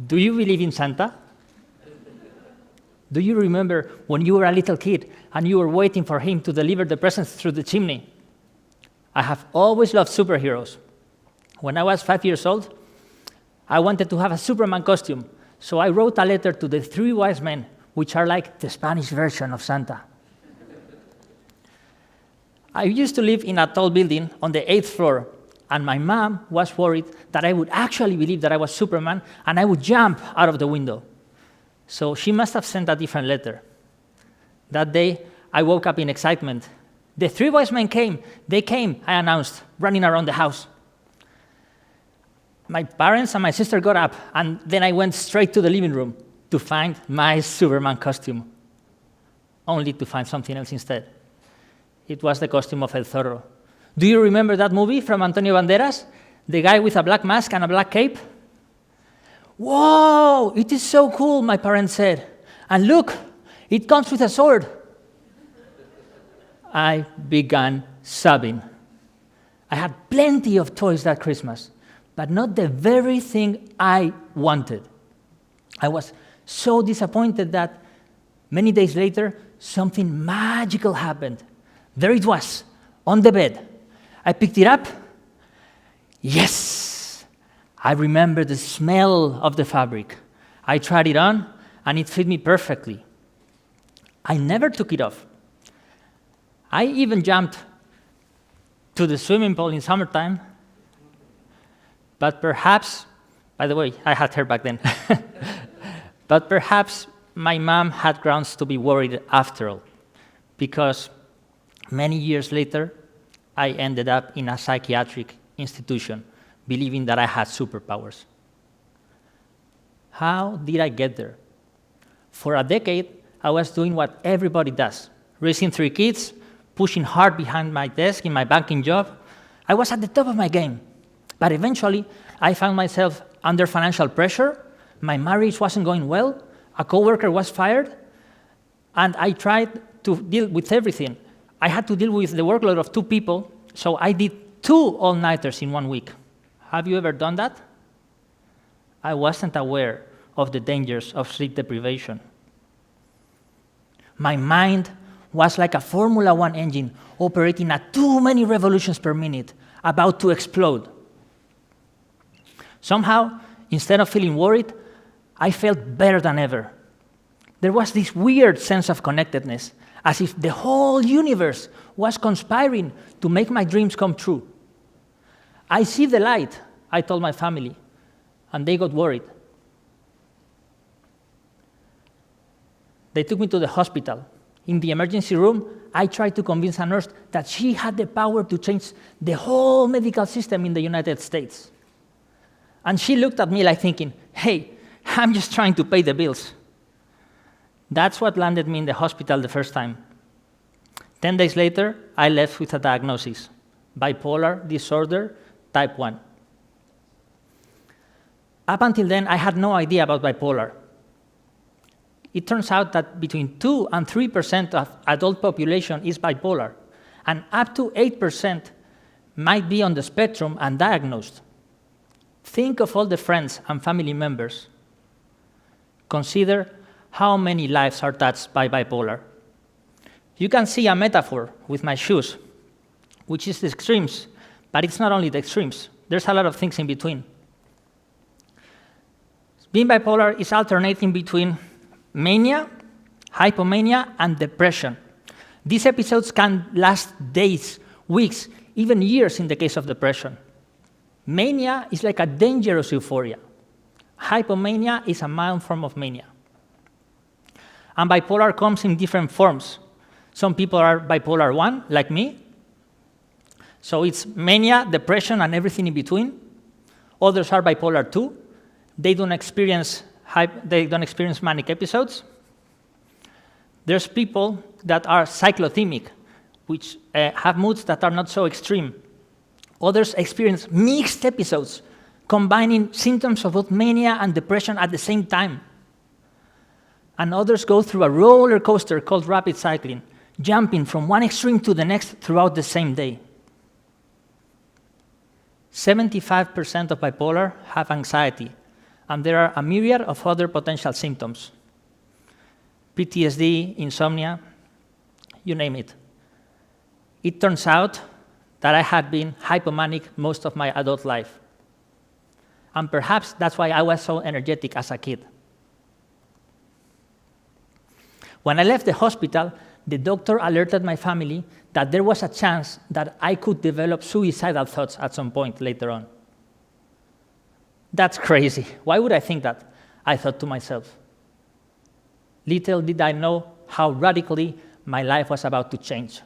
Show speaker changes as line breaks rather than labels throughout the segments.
Do you believe in Santa? Do you remember when you were a little kid and you were waiting for him to deliver the presents through the chimney? I have always loved superheroes. When I was 5 years old, I wanted to have a Superman costume, so I wrote a letter to the 3 wise men, which are like the Spanish version of Santa. I used to live in a tall building on the 8th floor, and my mom was worried that I would actually believe that I was Superman and I would jump out of the window. So she must have sent a different letter. That day, I woke up in excitement. The 3 wise men came. They came, I announced, running around the house. My parents and my sister got up, and then I went straight to the living room to find my Superman costume, only to find something else instead. It was the costume of El Zorro. Do you remember that movie from Antonio Banderas? The guy with a black mask and a black cape? Whoa, it is so cool, my parents said. And look, it comes with a sword. I began sobbing. I had plenty of toys that Christmas, but not the very thing I wanted. I was so disappointed that many days later, something magical happened. There it was, on the bed. I picked it up. Yes! I remember the smell of the fabric. I tried it on, and it fit me perfectly. I never took it off. I even jumped to the swimming pool in summertime. But perhaps, by the way, I had hair back then. But perhaps my mom had grounds to be worried after all, because many years later, I ended up in a psychiatric institution, believing that I had superpowers. How did I get there? For a decade, I was doing what everybody does, raising 3 kids, pushing hard behind my desk in my banking job. I was at the top of my game. But eventually, I found myself under financial pressure. My marriage wasn't going well. A coworker was fired. And I tried to deal with everything. I had to deal with the workload of 2 people, so I did 2 all-nighters in 1 week. Have you ever done that? I wasn't aware of the dangers of sleep deprivation. My mind was like a Formula One engine operating at too many revolutions per minute, about to explode. Somehow, instead of feeling worried, I felt better than ever. There was this weird sense of connectedness, as if the whole universe was conspiring to make my dreams come true. I see the light, I told my family, and they got worried. They took me to the hospital. In the emergency room, I tried to convince a nurse that she had the power to change the whole medical system in the United States. And she looked at me like thinking, hey, I'm just trying to pay the bills. That's what landed me in the hospital the first time. 10 days later, I left with a diagnosis: bipolar disorder type 1. Up until then, I had no idea about bipolar. It turns out that between 2 and 3% of adult population is bipolar, and up to 8% might be on the spectrum and diagnosed. Think of all the friends and family members. Consider how many lives are touched by bipolar. You can see a metaphor with my shoes, which is the extremes, but it's not only the extremes. There's a lot of things in between. Being bipolar is alternating between mania, hypomania, and depression. These episodes can last days, weeks, even years in the case of depression. Mania is like a dangerous euphoria. Hypomania is a mild form of mania. And bipolar comes in different forms. Some people are bipolar 1, like me. So it's mania, depression, and everything in between. Others are bipolar 2. They don't experience manic episodes. There's people that are cyclothymic, which have moods that are not so extreme. Others experience mixed episodes, combining symptoms of both mania and depression at the same time. And others go through a roller coaster called rapid cycling, jumping from one extreme to the next throughout the same day. 75% of bipolar have anxiety, And there are a myriad of other potential symptoms. PTSD, insomnia, you name it. It turns out that I had been hypomanic most of my adult life. And perhaps that's why I was so energetic as a kid. When I left the hospital, the doctor alerted my family that there was a chance that I could develop suicidal thoughts at some point later on. That's crazy. Why would I think that? I thought to myself. Little did I know how radically my life was about to change.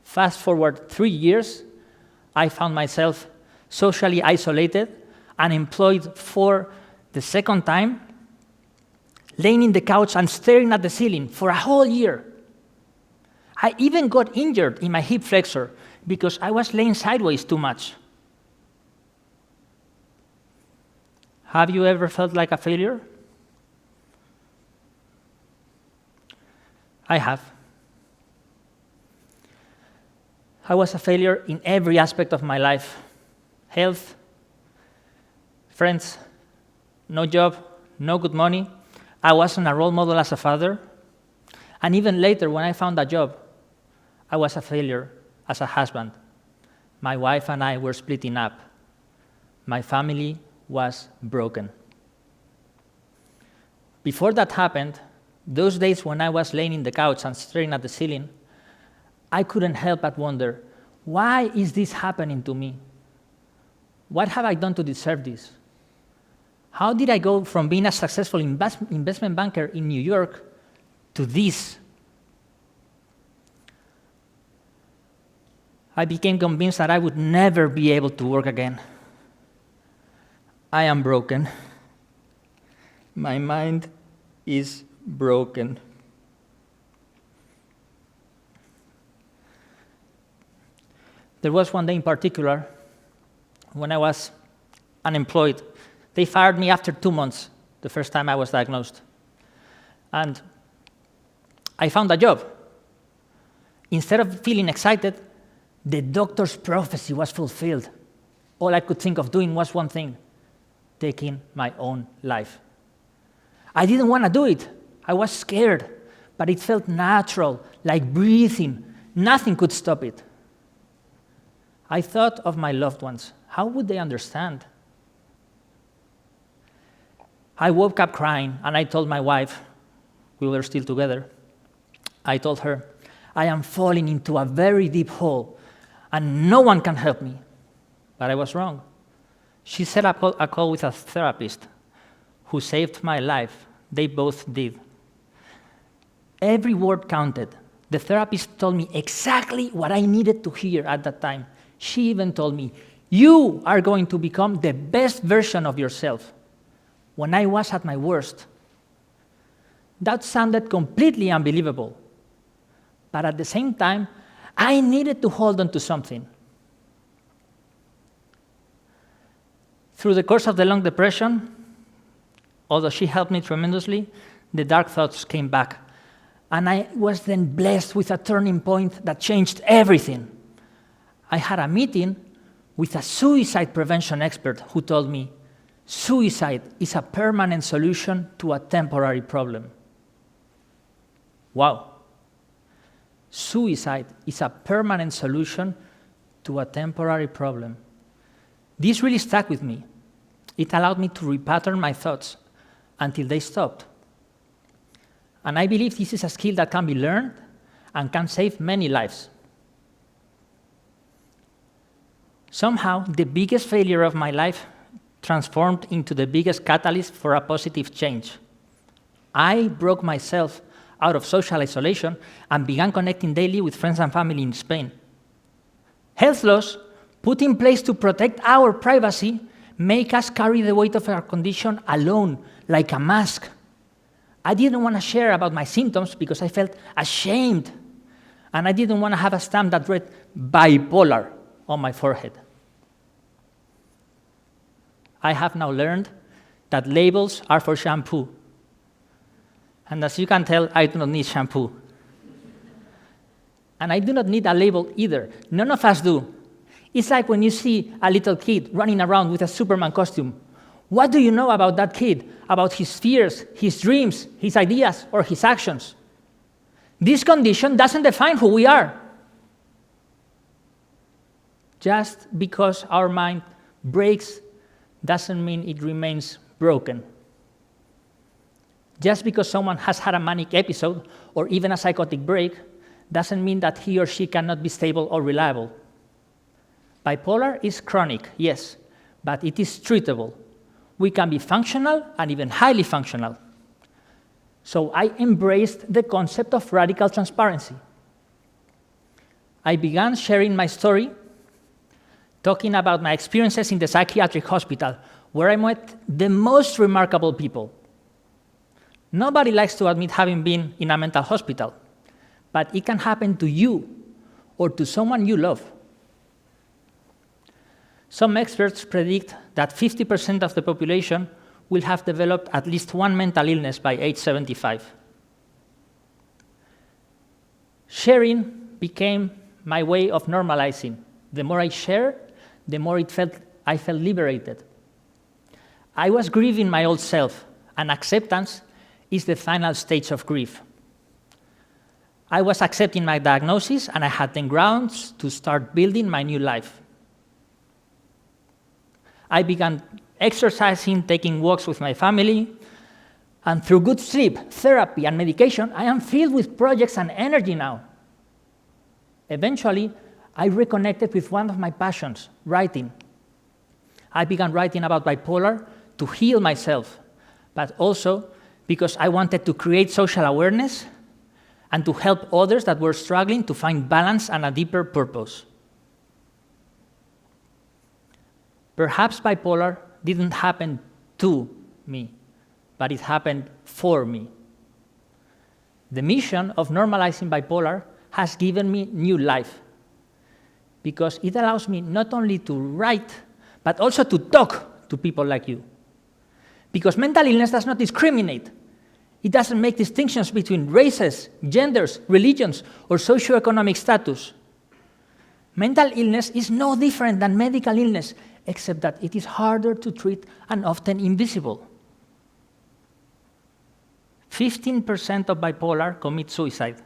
Fast forward 3 years, I found myself socially isolated, unemployed for the second time, laying in the couch and staring at the ceiling for a whole year. I even got injured in my hip flexor because I was laying sideways too much. Have you ever felt like a failure? I have. I was a failure in every aspect of my life. Health, friends, no job, no good money. I wasn't a role model as a father. And even later, when I found a job, I was a failure as a husband. My wife and I were splitting up. My family was broken. Before that happened, those days when I was laying in the couch and staring at the ceiling, I couldn't help but wonder, why is this happening to me? What have I done to deserve this? How did I go from being a successful investment banker in New York to this? I became convinced that I would never be able to work again. I am broken. My mind is broken. There was one day in particular when I was unemployed. They fired me after 2 months, the first time I was diagnosed. And I found a job. Instead of feeling excited, the doctor's prophecy was fulfilled. All I could think of doing was one thing: taking my own life. I didn't want to do it. I was scared, but it felt natural, like breathing. Nothing could stop it. I thought of my loved ones. How would they understand? I woke up crying, and I told my wife, we were still together, I told her, I am falling into a very deep hole, and no one can help me. But I was wrong. She set up a call with a therapist who saved my life. They both did. Every word counted. The therapist told me exactly what I needed to hear at that time. She even told me, you are going to become the best version of yourself. When I was at my worst, that sounded completely unbelievable. But at the same time, I needed to hold on to something. Through the course of the long depression, although she helped me tremendously, the dark thoughts came back. And I was then blessed with a turning point that changed everything. I had a meeting with a suicide prevention expert who told me, suicide is a permanent solution to a temporary problem. Wow. Suicide is a permanent solution to a temporary problem. This really stuck with me. It allowed me to repattern my thoughts until they stopped. And I believe this is a skill that can be learned and can save many lives. Somehow, the biggest failure of my life transformed into the biggest catalyst for a positive change. I broke myself out of social isolation and began connecting daily with friends and family in Spain. Health laws put in place to protect our privacy make us carry the weight of our condition alone, like a mask. I didn't want to share about my symptoms because I felt ashamed. And I didn't want to have a stamp that read bipolar on my forehead. I have now learned that labels are for shampoo. And as you can tell, I do not need shampoo. And I do not need a label either. None of us do. It's like when you see a little kid running around with a Superman costume. What do you know about that kid, about his fears, his dreams, his ideas, or his actions? This condition doesn't define who we are. Just because our mind breaks doesn't mean it remains broken. Just because someone has had a manic episode or even a psychotic break doesn't mean that he or she cannot be stable or reliable. Bipolar is chronic, yes, but it is treatable. We can be functional and even highly functional. So I embraced the concept of radical transparency. I began sharing my story, talking about my experiences in the psychiatric hospital, where I met the most remarkable people. Nobody likes to admit having been in a mental hospital, but it can happen to you or to someone you love. Some experts predict that 50% of the population will have developed at least one mental illness by age 75. Sharing became my way of normalizing. The more I shared, the more I felt liberated. I was grieving my old self, and acceptance is the final stage of grief. I was accepting my diagnosis, and I had the grounds to start building my new life. I began exercising, taking walks with my family, and through good sleep, therapy, and medication, I am filled with projects and energy now. Eventually, I reconnected with one of my passions, writing. I began writing about bipolar to heal myself, but also because I wanted to create social awareness and to help others that were struggling to find balance and a deeper purpose. Perhaps bipolar didn't happen to me, but it happened for me. The mission of normalizing bipolar has given me new life because it allows me not only to write, but also to talk to people like you. Because mental illness does not discriminate. It doesn't make distinctions between races, genders, religions, or socioeconomic status. Mental illness is no different than medical illness, except that it is harder to treat and often invisible. 15% of bipolar commit suicide.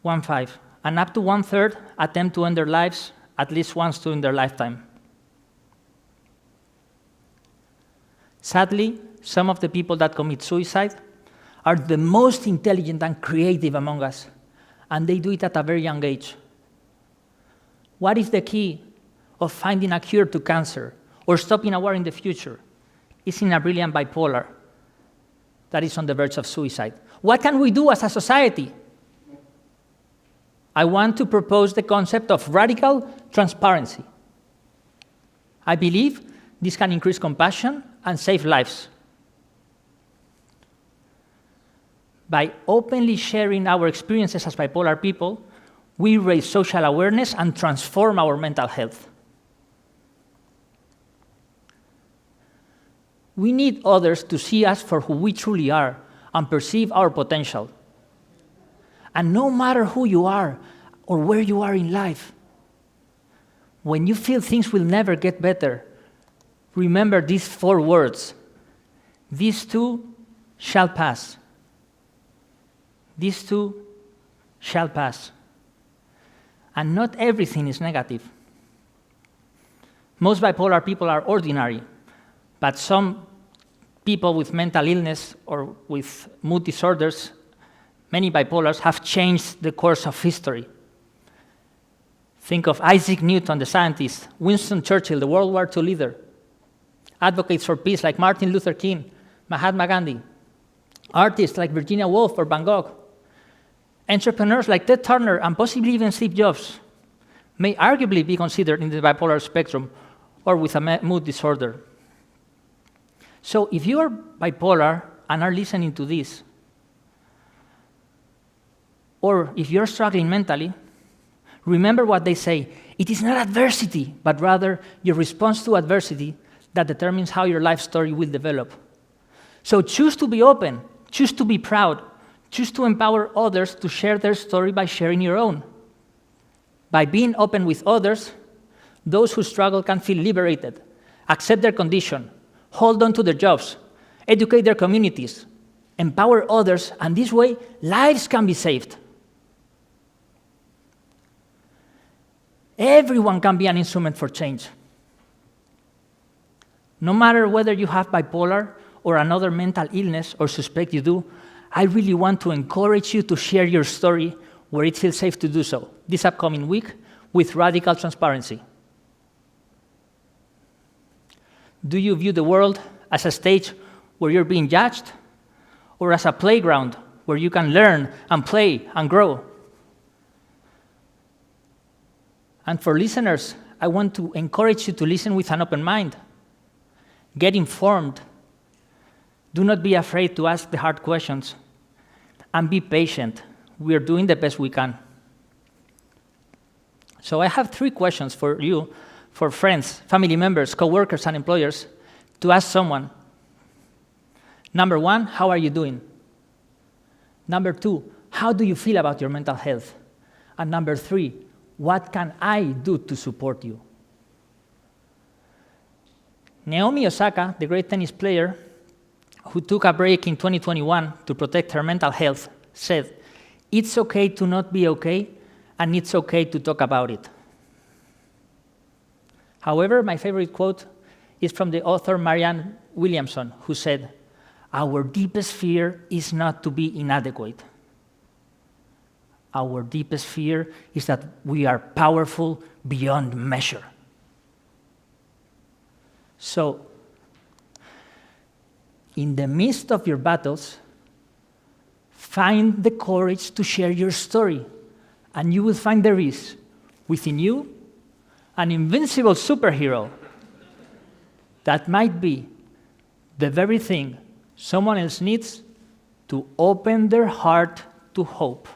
1/5. And up to 1/3 attempt to end their lives at least once during their lifetime. Sadly, some of the people that commit suicide are the most intelligent and creative among us, and they do it at a very young age. What is the key of finding a cure to cancer or stopping a war in the future? It's in a brilliant bipolar that is on the verge of suicide. What can we do as a society? I want to propose the concept of radical transparency. I believe this can increase compassion and save lives. By openly sharing our experiences as bipolar people, we raise social awareness and transform our mental health. We need others to see us for who we truly are and perceive our potential. And no matter who you are or where you are in life, when you feel things will never get better, remember these 4 words. These too shall pass. These too shall pass. And not everything is negative. Most bipolar people are ordinary, but some people with mental illness or with mood disorders, many bipolars, have changed the course of history. Think of Isaac Newton, the scientist, Winston Churchill, the World War II leader, advocates for peace like Martin Luther King, Mahatma Gandhi, artists like Virginia Woolf or Van Gogh, entrepreneurs like Ted Turner and possibly even Steve Jobs may arguably be considered in the bipolar spectrum or with a mood disorder. So if you are bipolar and are listening to this, or if you're struggling mentally, remember what they say. It is not adversity, but rather your response to adversity that determines how your life story will develop. So choose to be open, choose to be proud, choose to empower others to share their story by sharing your own. By being open with others, those who struggle can feel liberated, accept their condition, hold on to their jobs, educate their communities, empower others, and this way, lives can be saved. Everyone can be an instrument for change. No matter whether you have bipolar or another mental illness or suspect you do, I really want to encourage you to share your story where it feels safe to do so this upcoming week with radical transparency. Do you view the world as a stage where you're being judged, or as a playground where you can learn and play and grow? And for listeners, I want to encourage you to listen with an open mind. Get informed. Do not be afraid to ask the hard questions. And be patient. We are doing the best we can. So I have 3 questions for you, for friends, family members, coworkers, and employers, to ask someone. Number 1, how are you doing? Number 2, how do you feel about your mental health? And number 3, what can I do to support you? Naomi Osaka, the great tennis player who took a break in 2021 to protect her mental health, said, "It's okay to not be okay, and it's okay to talk about it." However, my favorite quote is from the author Marianne Williamson, who said, "Our deepest fear is not to be inadequate. Our deepest fear is that we are powerful beyond measure." So, in the midst of your battles, find the courage to share your story, and you will find there is, within you, an invincible superhero that might be the very thing someone else needs to open their heart to hope.